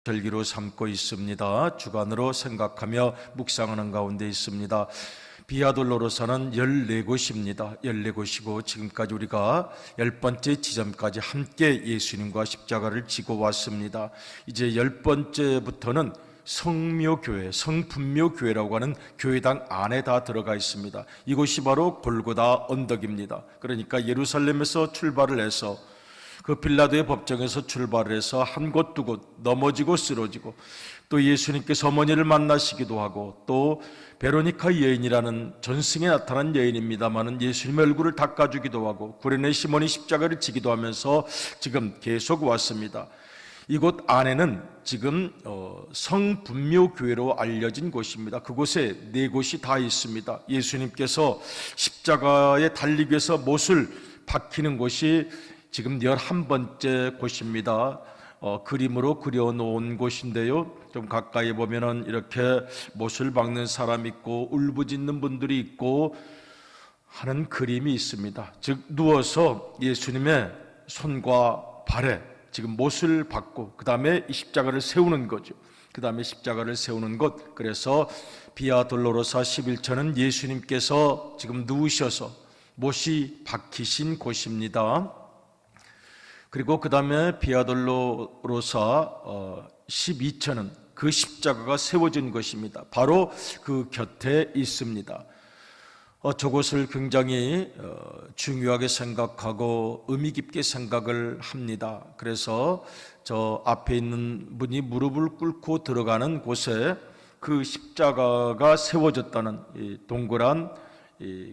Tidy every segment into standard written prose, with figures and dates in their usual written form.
절기로 삼고 있습니다. 주간으로 생각하며 묵상하는 가운데 있습니다. 비아 돌로로사는 14곳입니다. 14곳이고 지금까지 우리가 10번째 지점까지 함께 예수님과 십자가를 지고 왔습니다. 이제 10번째부터는 성묘교회, 성분묘교회라고 하는 교회당 안에 다 들어가 있습니다. 이곳이 바로 골고다 언덕입니다. 그러니까 예루살렘에서 출발을 해서 그 빌라도의 법정에서 출발을 해서 한 곳 두 곳 넘어지고 쓰러지고, 또 예수님께서 어머니를 만나시기도 하고, 또 베로니카 여인이라는 전승에 나타난 여인입니다마는 예수님의 얼굴을 닦아주기도 하고, 구레네 시몬이 십자가를 지기도 하면서 지금 계속 왔습니다. 이곳 안에는 지금 성분묘교회로 알려진 곳입니다. 그곳에 4곳이 다 있습니다. 예수님께서 십자가에 달리기 위해서 못을 박히는 곳이 지금 11번째 곳입니다. 그림으로 그려놓은 곳인데요, 좀 가까이 보면은 이렇게 못을 박는 사람 있고 울부짖는 분들이 있고 하는 그림이 있습니다. 즉 누워서 예수님의 손과 발에 지금 못을 박고 그 다음에 십자가를 세우는 거죠. 그 다음에 십자가를 세우는 것, 그래서 비아 돌로로사 11처는 예수님께서 지금 누우셔서 못이 박히신 곳입니다. 그리고 그 다음에 비아 돌로로사 12처는 그 십자가가 세워진 것입니다. 바로 그 곁에 있습니다. 저것을 굉장히 중요하게 생각하고 의미 깊게 생각을 합니다. 그래서 저 앞에 있는 분이 무릎을 꿇고 들어가는 곳에 그 십자가가 세워졌다는 이 동그란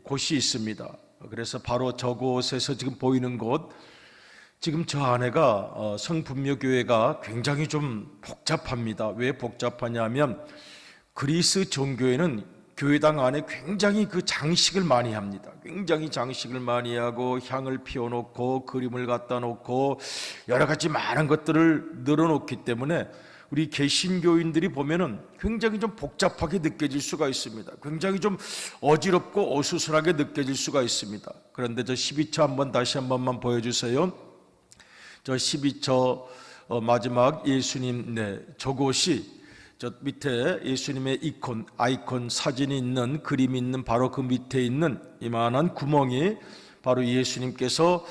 곳이 있습니다. 그래서 바로 저곳에서 지금 보이는 곳, 지금 저 안에가 성분묘교회가 굉장히 좀 복잡합니다. 왜 복잡하냐면 그리스 종교에는 교회당 안에 굉장히 그 장식을 많이 합니다. 굉장히 장식을 많이 하고 향을 피워놓고 그림을 갖다 놓고 여러 가지 많은 것들을 늘어놓기 때문에 우리 개신교인들이 보면은 굉장히 좀 복잡하게 느껴질 수가 있습니다. 굉장히 좀 어지럽고 어수선하게 느껴질 수가 있습니다. 그런데 저 12처 다시 한 번만 보여주세요. 저 12처 마지막 예수님, 저곳이 저 밑에 예수님의 아이콘 사진이 있는, 그림이 있는 바로 그 밑에 있는 이만한 구멍이 바로 예수님께서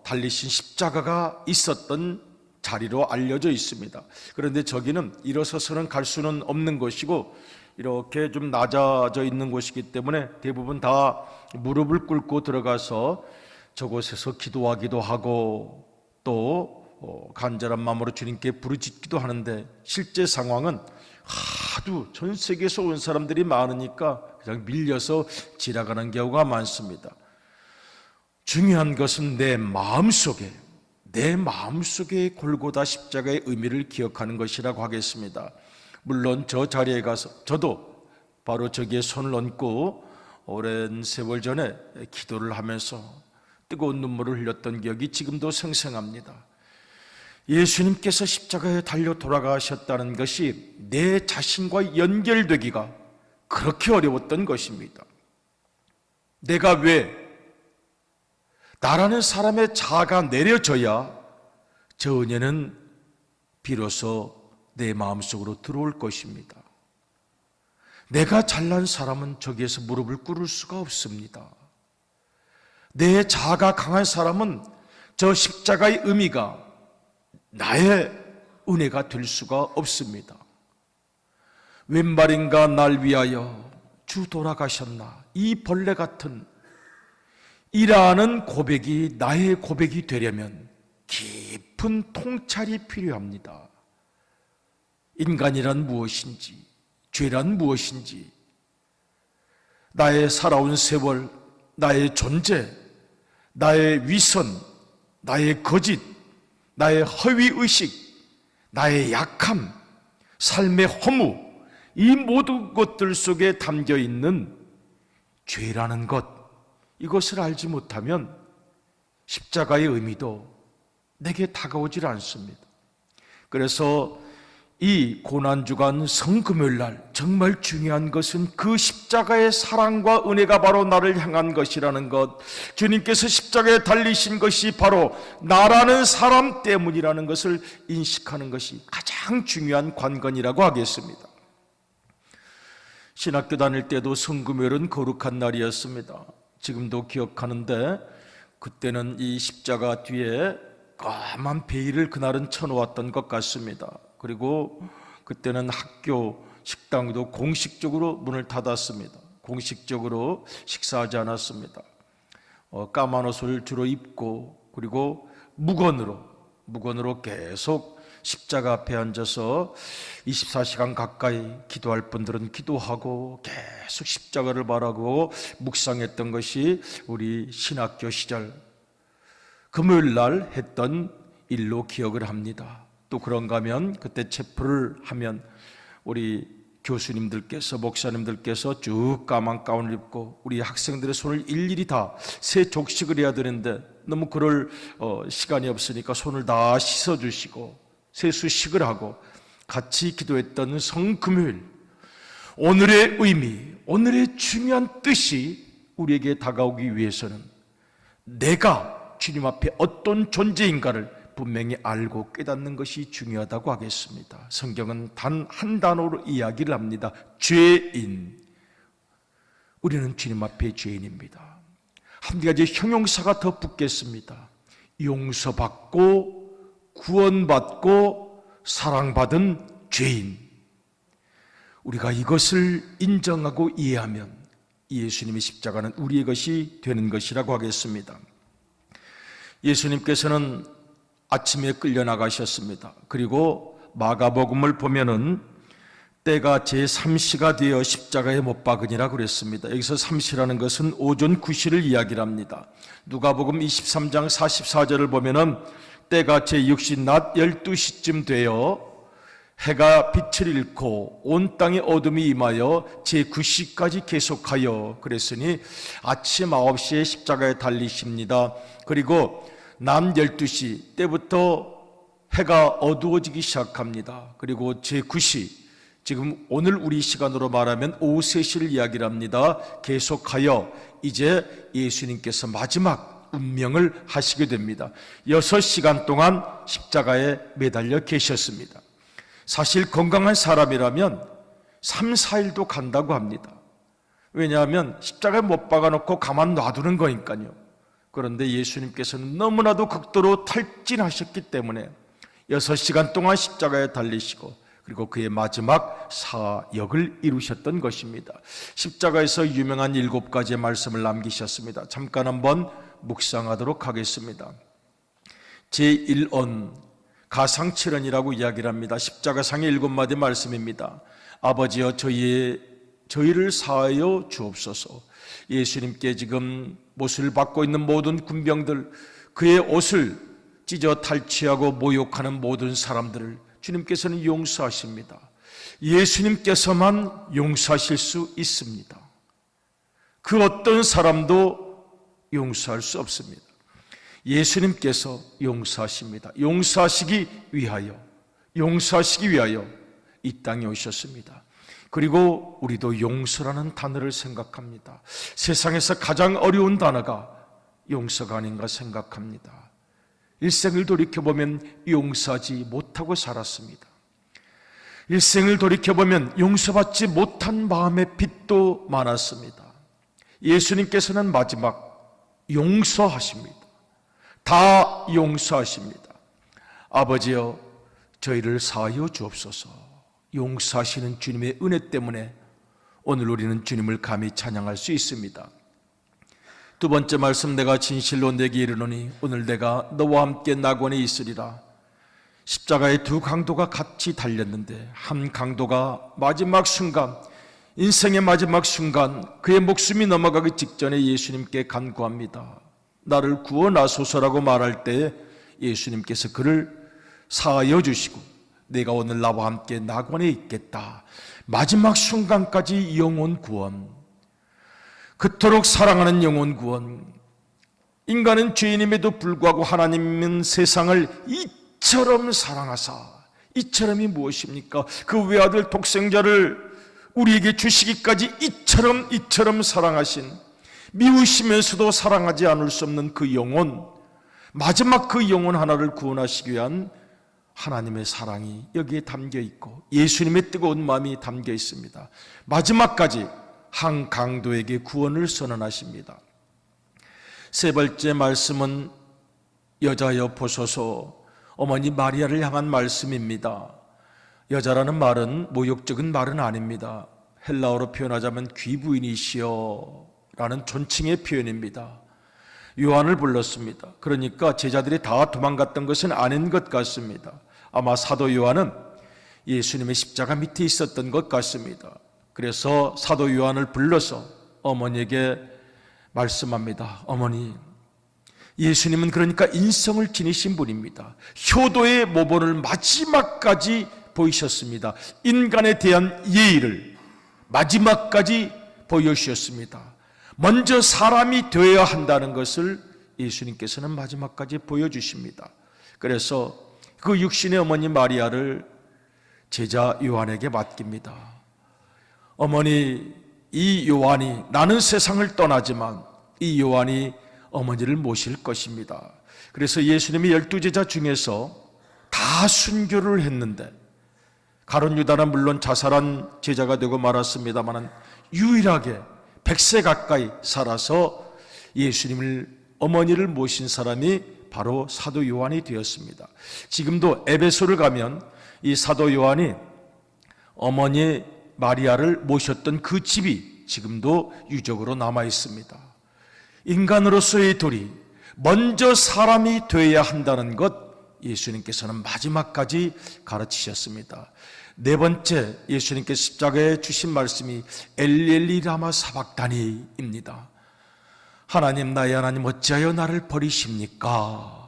달리신 십자가가 있었던 자리로 알려져 있습니다. 그런데 저기는 일어서서는 갈 수는 없는 곳이고 이렇게 좀 낮아져 있는 곳이기 때문에 대부분 다 무릎을 꿇고 들어가서 저곳에서 기도하기도 하고 또 간절한 마음으로 주님께 부르짖기도 하는데, 실제 상황은 하도 전 세계에서 온 사람들이 많으니까 그냥 밀려서 지나가는 경우가 많습니다. 중요한 것은 내 마음속에 골고다 십자가의 의미를 기억하는 것이라고 하겠습니다. 물론 저 자리에 가서 저도 바로 저기에 손을 얹고 오랜 세월 전에 기도를 하면서 뜨거운 눈물을 흘렸던 기억이 지금도 생생합니다. 예수님께서 십자가에 달려 돌아가셨다는 것이 내 자신과 연결되기가 그렇게 어려웠던 것입니다. 내가 왜 나라는 사람의 자아가 내려져야 저 은혜는 비로소 내 마음속으로 들어올 것입니다. 내가 잘난 사람은 저기에서 무릎을 꿇을 수가 없습니다. 내 자아가 강한 사람은 저 십자가의 의미가 나의 은혜가 될 수가 없습니다. 웬말인가 날 위하여 주 돌아가셨나, 이 벌레 같은 이라는 고백이 나의 고백이 되려면 깊은 통찰이 필요합니다. 인간이란 무엇인지, 죄란 무엇인지, 나의 살아온 세월, 나의 존재, 나의 위선, 나의 거짓, 나의 허위의식, 나의 약함, 삶의 허무, 이 모든 것들 속에 담겨있는 죄라는 것, 이것을 알지 못하면 십자가의 의미도 내게 다가오질 않습니다. 그래서 이 고난주간 성금요일날 정말 중요한 것은 그 십자가의 사랑과 은혜가 바로 나를 향한 것이라는 것, 주님께서 십자가에 달리신 것이 바로 나라는 사람 때문이라는 것을 인식하는 것이 가장 중요한 관건이라고 하겠습니다. 신학교 다닐 때도 성금요일은 거룩한 날이었습니다. 지금도 기억하는데 그때는 이 십자가 뒤에 까만 베일을 그날은 쳐놓았던 것 같습니다. 그리고 그때는 학교 식당도 공식적으로 문을 닫았습니다. 공식적으로 식사하지 않았습니다. 까만 옷을 주로 입고, 그리고 무건으로 계속 십자가 앞에 앉아서 24시간 가까이 기도할 분들은 기도하고 계속 십자가를 바라고 묵상했던 것이 우리 신학교 시절 금요일 날 했던 일로 기억을 합니다. 또 그런가 하면 그때 체프를 하면 우리 교수님들께서, 목사님들께서 쭉 까만 가운을 입고 우리 학생들의 손을 일일이 다 세족식을 해야 되는데 너무 그럴 시간이 없으니까 손을 다 씻어주시고 세수식을 하고 같이 기도했던 성금요일, 오늘의 의미, 오늘의 중요한 뜻이 우리에게 다가오기 위해서는 내가 주님 앞에 어떤 존재인가를 분명히 알고 깨닫는 것이 중요하다고 하겠습니다. 성경은 단 한 단어로 이야기를 합니다. 죄인. 우리는 주님 앞에 죄인입니다. 한 가지 형용사가 더 붙겠습니다. 용서받고 구원받고 사랑받은 죄인. 우리가 이것을 인정하고 이해하면 예수님의 십자가는 우리의 것이 되는 것이라고 하겠습니다. 예수님께서는 아침에 끌려나가셨습니다. 그리고 마가복음을 보면은 때가 제3시가 되어 십자가에 못 박으니라 그랬습니다. 여기서 3시라는 것은 오전 9시를 이야기를 합니다. 누가복음 23장 44절을 보면은 때가 제6시 낮 12시쯤 되어 해가 빛을 잃고 온 땅에 어둠이 임하여 제9시까지 계속하여 그랬으니 아침 9시에 십자가에 달리십니다. 그리고 낮 12시 때부터 해가 어두워지기 시작합니다. 그리고 제9시, 지금 오늘 우리 시간으로 말하면 오후 3시를 이야기를 합니다. 계속하여 이제 예수님께서 마지막 운명을 하시게 됩니다. 6시간 동안 십자가에 매달려 계셨습니다. 사실 건강한 사람이라면 3, 4일도 간다고 합니다. 왜냐하면 십자가에 못 박아놓고 가만 놔두는 거니까요. 그런데 예수님께서는 너무나도 극도로 탈진하셨기 때문에 6시간 동안 십자가에 달리시고 그리고 그의 마지막 사역을 이루셨던 것입니다. 십자가에서 유명한 7가지의 말씀을 남기셨습니다. 잠깐 한번 묵상하도록 하겠습니다. 제1언 가상칠언이라고 이야기를 합니다. 십자가상의 7마디 말씀입니다. 아버지여 저희를 사하여 주옵소서. 예수님께 지금 못을 받고 있는 모든 군병들, 그의 옷을 찢어 탈취하고 모욕하는 모든 사람들을 주님께서는 용서하십니다. 예수님께서만 용서하실 수 있습니다. 그 어떤 사람도 용서할 수 없습니다. 예수님께서 용서하십니다. 용서하시기 위하여 이 땅에 오셨습니다. 그리고 우리도 용서라는 단어를 생각합니다. 세상에서 가장 어려운 단어가 용서가 아닌가 생각합니다. 일생을 돌이켜보면 용서하지 못하고 살았습니다. 일생을 돌이켜보면 용서받지 못한 마음의 빚도 많았습니다. 예수님께서는 마지막 용서하십니다. 다 용서하십니다. 아버지여 저희를 사하여 주옵소서. 용서하시는 주님의 은혜 때문에 오늘 우리는 주님을 감히 찬양할 수 있습니다. 두 번째 말씀, 내가 진실로 내게 이르노니 오늘 내가 너와 함께 낙원에 있으리라. 십자가의 두 강도가 같이 달렸는데 한 강도가 마지막 순간, 인생의 마지막 순간 그의 목숨이 넘어가기 직전에 예수님께 간구합니다. 나를 구원하소서라고 말할 때 예수님께서 그를 사하여 주시고 내가 오늘 나와 함께 낙원에 있겠다. 마지막 순간까지 영혼 구원, 그토록 사랑하는 영혼 구원. 인간은 죄인임에도 불구하고 하나님은 세상을 이처럼 사랑하사 이처럼이 무엇입니까? 그 외아들 독생자를 우리에게 주시기까지 이처럼 사랑하신, 미우시면서도 사랑하지 않을 수 없는 그 영혼, 마지막 그 영혼 하나를 구원하시기 위한 하나님의 사랑이 여기에 담겨 있고 예수님의 뜨거운 마음이 담겨 있습니다. 마지막까지 한 강도에게 구원을 선언하십니다. 세 번째 말씀은 여자여 보소서, 어머니 마리아를 향한 말씀입니다. 여자라는 말은 모욕적인 말은 아닙니다. 헬라어로 표현하자면 귀부인이시여 라는 존칭의 표현입니다. 요한을 불렀습니다. 그러니까 제자들이 다 도망갔던 것은 아닌 것 같습니다. 아마 사도 요한은 예수님의 십자가 밑에 있었던 것 같습니다. 그래서 사도 요한을 불러서 어머니에게 말씀합니다. 어머니, 예수님은 그러니까 인성을 지니신 분입니다. 효도의 모본을 마지막까지 보이셨습니다. 인간에 대한 예의를 마지막까지 보여주셨습니다. 먼저 사람이 되어야 한다는 것을 예수님께서는 마지막까지 보여주십니다. 그래서 그 육신의 어머니 마리아를 제자 요한에게 맡깁니다. 어머니, 이 요한이, 나는 세상을 떠나지만 이 요한이 어머니를 모실 것입니다. 그래서 예수님이 12제자 중에서 다 순교를 했는데, 가룟 유다는 물론 자살한 제자가 되고 말았습니다만 유일하게 100세 가까이 살아서 예수님을, 어머니를 모신 사람이 바로 사도 요한이 되었습니다. 지금도 에베소를 가면 이 사도 요한이 어머니 마리아를 모셨던 그 집이 지금도 유적으로 남아 있습니다. 인간으로서의 도리, 먼저 사람이 되어야 한다는 것 예수님께서는 마지막까지 가르치셨습니다. 네 번째, 예수님께서 십자가에 주신 말씀이 엘리엘리 라마 사박다니입니다. 하나님, 나의 하나님, 어찌하여 나를 버리십니까?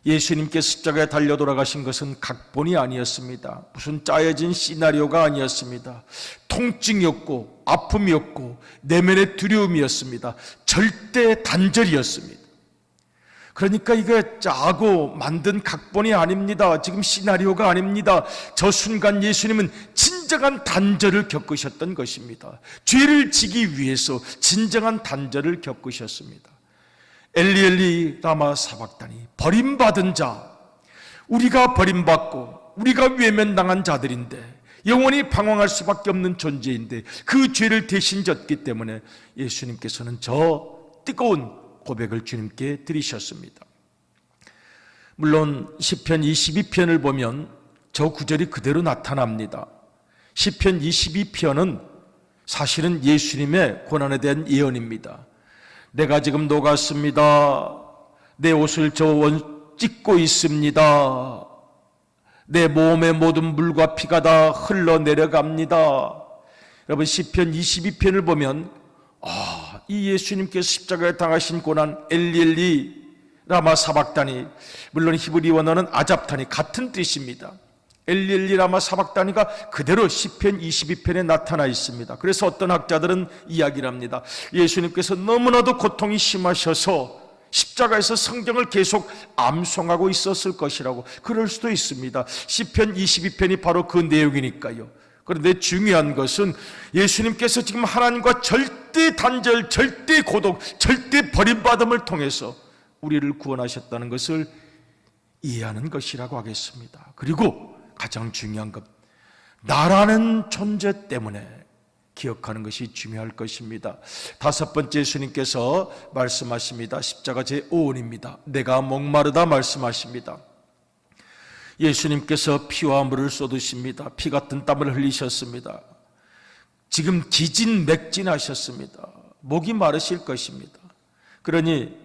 예수님께서 십자가에 달려 돌아가신 것은 각본이 아니었습니다. 무슨 짜여진 시나리오가 아니었습니다. 통증이었고 아픔이었고 내면의 두려움이었습니다. 절대 단절이었습니다. 그러니까 이게 짜고 만든 각본이 아닙니다. 지금 시나리오가 아닙니다. 저 순간 예수님은 진정한 단절을 겪으셨던 것입니다. 죄를 지기 위해서 진정한 단절을 겪으셨습니다. 엘리엘리 라마 사박다니, 버림받은 자, 우리가 버림받고 우리가 외면당한 자들인데, 영원히 방황할 수밖에 없는 존재인데 그 죄를 대신 졌기 때문에 예수님께서는 저 뜨거운 고백을 주님께 드리셨습니다. 물론 시편 22편을 보면 저 구절이 그대로 나타납니다. 시편 22편은 사실은 예수님의 고난에 대한 예언입니다. 내가 지금 녹았습니다. 내 옷을 찢고 있습니다. 내 몸의 모든 물과 피가 다 흘러내려갑니다. 여러분, 시편 22편을 보면 이 예수님께서 십자가에 당하신 고난, 엘리엘리 라마 사박다니, 물론 히브리 원어는 아잡타니, 같은 뜻입니다. 엘리엘리 라마 사박다니가 그대로 시편 22편에 나타나 있습니다. 그래서 어떤 학자들은 이야기를 합니다. 예수님께서 너무나도 고통이 심하셔서 십자가에서 성경을 계속 암송하고 있었을 것이라고. 그럴 수도 있습니다. 시편 22편이 바로 그 내용이니까요. 그런데 중요한 것은 예수님께서 지금 하나님과 절대 단절, 절대 고독, 절대 버림받음을 통해서 우리를 구원하셨다는 것을 이해하는 것이라고 하겠습니다. 그리고 가장 중요한 것, 나라는 존재 때문에 기억하는 것이 중요할 것입니다. 다섯 번째, 예수님께서 말씀하십니다. 십자가 제5원입니다. 내가 목마르다 말씀하십니다. 예수님께서 피와 물을 쏟으십니다. 피 같은 땀을 흘리셨습니다. 지금 기진맥진하셨습니다. 목이 마르실 것입니다. 그러니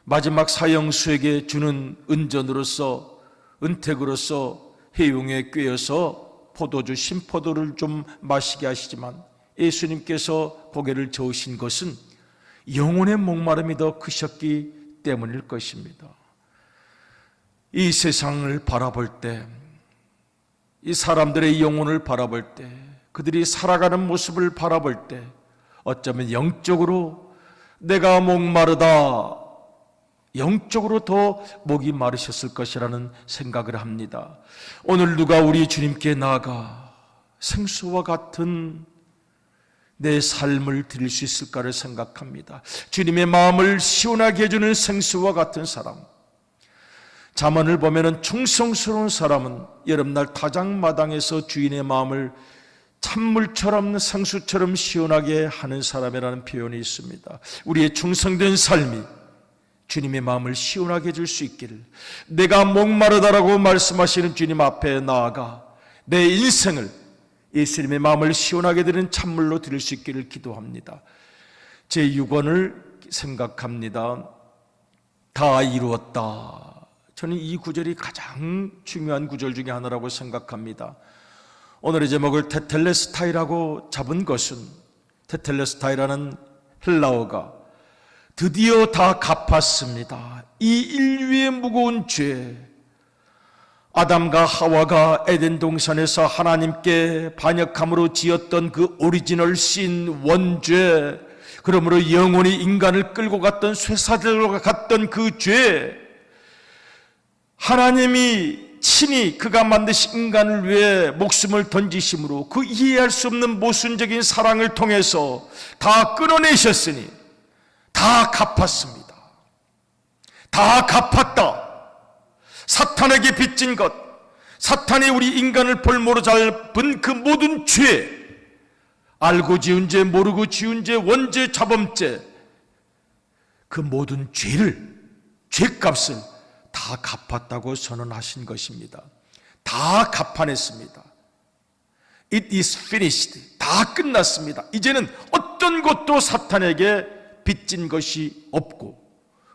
마지막 사형수에게 주는 은전으로서, 은택으로서 해용에 꿰어서 포도주, 신포도를 좀 마시게 하시지만 예수님께서 고개를 저으신 것은 영혼의 목마름이 더 크셨기 때문일 것입니다. 이 세상을 바라볼 때, 이 사람들의 영혼을 바라볼 때, 그들이 살아가는 모습을 바라볼 때 어쩌면 영적으로 내가 목마르다, 영적으로 더 목이 마르셨을 것이라는 생각을 합니다. 오늘 누가 우리 주님께 나아가 생수와 같은 내 삶을 드릴 수 있을까를 생각합니다. 주님의 마음을 시원하게 해주는 생수와 같은 사람, 잠언을 보면은 충성스러운 사람은 여름날 타작마당에서 주인의 마음을 찬물처럼 생수처럼 시원하게 하는 사람이라는 표현이 있습니다. 우리의 충성된 삶이 주님의 마음을 시원하게 해줄 수 있기를, 내가 목마르다라고 말씀하시는 주님 앞에 나아가 내 인생을 예수님의 마음을 시원하게 드리는 찬물로 드릴 수 있기를 기도합니다. 제 6원을 생각합니다. 다 이루었다. 저는 이 구절이 가장 중요한 구절 중에 하나라고 생각합니다. 오늘의 제목을 테텔레스타이라고 잡은 것은, 테텔레스타이라는 헬라어가 드디어 다 갚았습니다. 이 인류의 무거운 죄, 아담과 하와가 에덴 동산에서 하나님께 반역함으로 지었던 그 오리지널 신, 원죄, 그러므로 영원히 인간을 끌고 갔던 쇠사슬로 갔던 그 죄, 하나님이 친히 그가 만드신 인간을 위해 목숨을 던지심으로 그 이해할 수 없는 모순적인 사랑을 통해서 다 끊어내셨으니 다 갚았습니다. 다 갚았다. 사탄에게 빚진 것, 사탄이 우리 인간을 볼모로 잡은 그 모든 죄, 알고 지은 죄, 모르고 지은 죄, 원죄, 자범죄, 그 모든 죄를, 죄값을 다 갚았다고 선언하신 것입니다. 다 갚아냈습니다. It is finished. 다 끝났습니다. 이제는 어떤 것도 사탄에게 빚진 것이 없고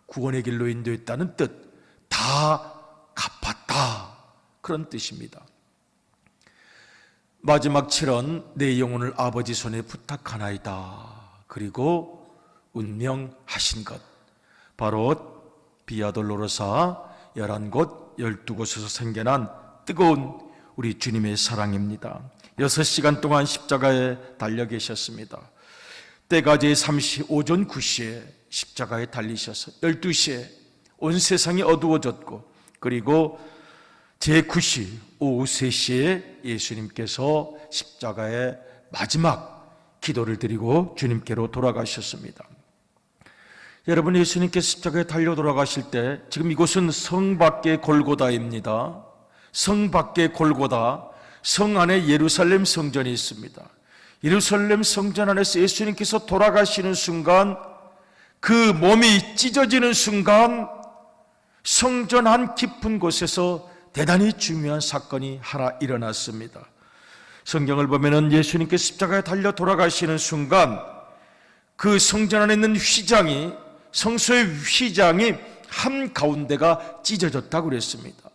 구원의 길로 인도했다는 뜻, 다 갚았다, 그런 뜻입니다. 마지막 7원, 내 영혼을 아버지 손에 부탁하나이다. 그리고 운명하신 것, 바로 비아돌로로사 11곳 12곳에서 생겨난 뜨거운 우리 주님의 사랑입니다. 6시간 동안 십자가에 달려 계셨습니다. 때가 제 3시 오전 9시에 십자가에 달리셔서 12시에 온 세상이 어두워졌고, 그리고 제 9시 오후 3시에 예수님께서 십자가에 마지막 기도를 드리고 주님께로 돌아가셨습니다. 여러분, 예수님께서 십자가에 달려 돌아가실 때, 지금 이곳은 성 밖의 골고다입니다. 성 밖의 골고다, 성 안에 예루살렘 성전이 있습니다. 예루살렘 성전 안에서 예수님께서 돌아가시는 순간, 그 몸이 찢어지는 순간 성전 안 깊은 곳에서 대단히 중요한 사건이 하나 일어났습니다. 성경을 보면은 예수님께서 십자가에 달려 돌아가시는 순간 그 성전 안에 있는 휘장이, 성소의 휘장이 한가운데가 찢어졌다고 그랬습니다.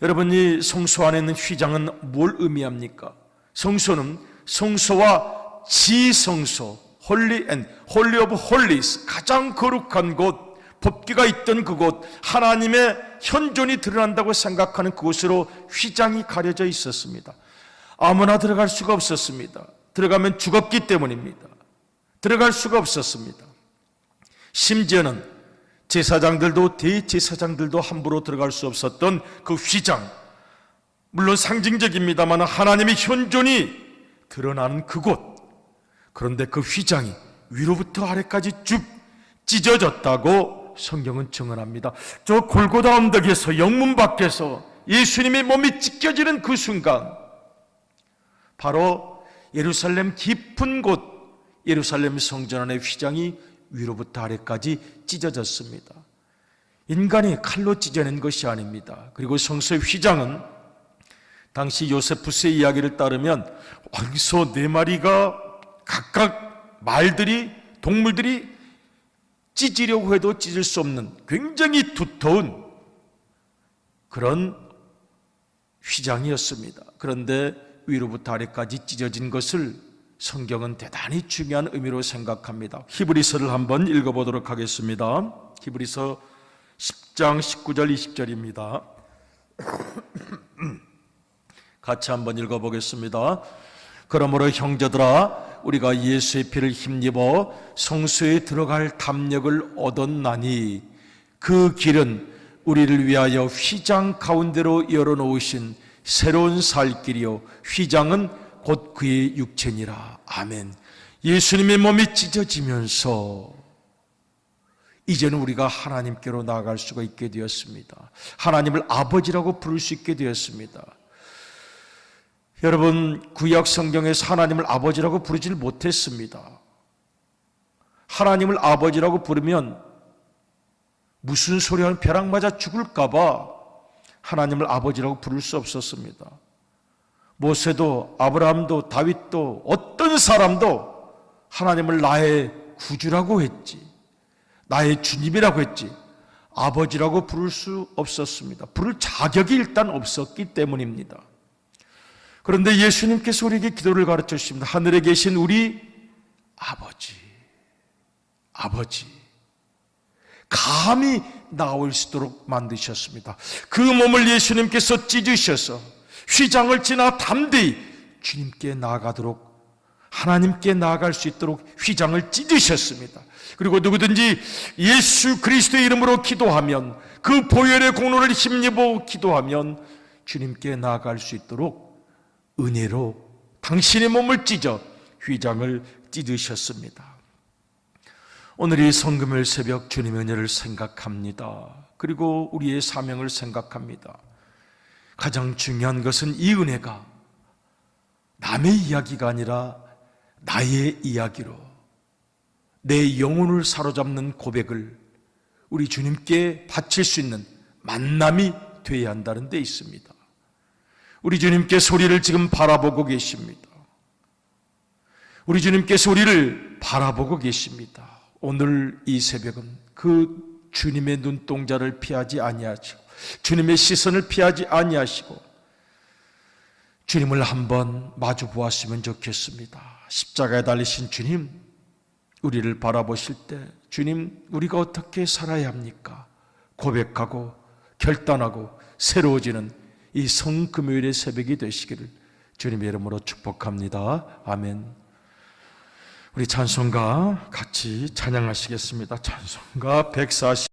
여러분, 이 성소 안에 있는 휘장은 뭘 의미합니까? 성소는 성소와 지성소, 홀리 앤 홀리 오브 홀리스, 가장 거룩한 곳, 법궤가 있던 그곳, 하나님의 현존이 드러난다고 생각하는 그곳으로 휘장이 가려져 있었습니다. 아무나 들어갈 수가 없었습니다. 들어가면 죽었기 때문입니다. 들어갈 수가 없었습니다. 심지어는 제사장들도, 대제사장들도 함부로 들어갈 수 없었던 그 휘장, 물론 상징적입니다만 하나님의 현존이 드러나는 그곳, 그런데 그 휘장이 위로부터 아래까지 쭉 찢어졌다고 성경은 증언합니다. 저 골고다 언덕에서, 영문 밖에서 예수님의 몸이 찢겨지는 그 순간, 바로 예루살렘 깊은 곳, 예루살렘 성전 안의 휘장이 위로부터 아래까지 찢어졌습니다. 인간이 칼로 찢어낸 것이 아닙니다. 그리고 성소의 휘장은 당시 요세푸스의 이야기를 따르면 왕소 4마리가 각각 말들이, 동물들이 찢으려고 해도 찢을 수 없는 굉장히 두터운 그런 휘장이었습니다. 그런데 위로부터 아래까지 찢어진 것을 성경은 대단히 중요한 의미로 생각합니다. 히브리서를 한번 읽어보도록 하겠습니다. 히브리서 10장 19절 20절입니다. 같이 한번 읽어보겠습니다. 그러므로 형제들아, 우리가 예수의 피를 힘입어 성소에 들어갈 담력을 얻었나니 그 길은 우리를 위하여 휘장 가운데로 열어놓으신 새로운 살 길이요 휘장은 곧 그의 육체니라. 아멘. 예수님의 몸이 찢어지면서 이제는 우리가 하나님께로 나아갈 수가 있게 되었습니다. 하나님을 아버지라고 부를 수 있게 되었습니다. 여러분, 구약 성경에서 하나님을 아버지라고 부르질 못했습니다. 하나님을 아버지라고 부르면 무슨 소리 하는 벼락 맞아 죽을까 봐 하나님을 아버지라고 부를 수 없었습니다. 모세도 아브라함도 다윗도 어떤 사람도 하나님을 나의 구주라고 했지, 나의 주님이라고 했지 아버지라고 부를 수 없었습니다. 부를 자격이 일단 없었기 때문입니다. 그런데 예수님께서 우리에게 기도를 가르쳐 주십니다. 하늘에 계신 우리 아버지, 아버지, 감히 나올 수 있도록 만드셨습니다. 그 몸을 예수님께서 찢으셔서 휘장을 지나 담대히 주님께 나아가도록, 하나님께 나아갈 수 있도록 휘장을 찢으셨습니다. 그리고 누구든지 예수 그리스도의 이름으로 기도하면, 그 보혈의 공로를 힘입어 기도하면 주님께 나아갈 수 있도록 은혜로 당신의 몸을 찢어 휘장을 찢으셨습니다. 오늘 이 성금요일 새벽 주님의 은혜를 생각합니다. 그리고 우리의 사명을 생각합니다. 가장 중요한 것은 이 은혜가 남의 이야기가 아니라 나의 이야기로 내 영혼을 사로잡는 고백을 우리 주님께 바칠 수 있는 만남이 되어야 한다는 데 있습니다. 우리 주님께서 우리를 지금 바라보고 계십니다. 우리 주님께서 우리를 바라보고 계십니다. 오늘 이 새벽은 그 주님의 눈동자를 피하지 아니하시고 주님의 시선을 피하지 아니하시고 주님을 한번 마주 보았으면 좋겠습니다. 십자가에 달리신 주님, 우리를 바라보실 때 주님, 우리가 어떻게 살아야 합니까? 고백하고 결단하고 새로워지는 이 성금요일의 새벽이 되시기를 주님의 이름으로 축복합니다. 아멘. 우리 찬송가 같이 찬양하시겠습니다. 찬송가 140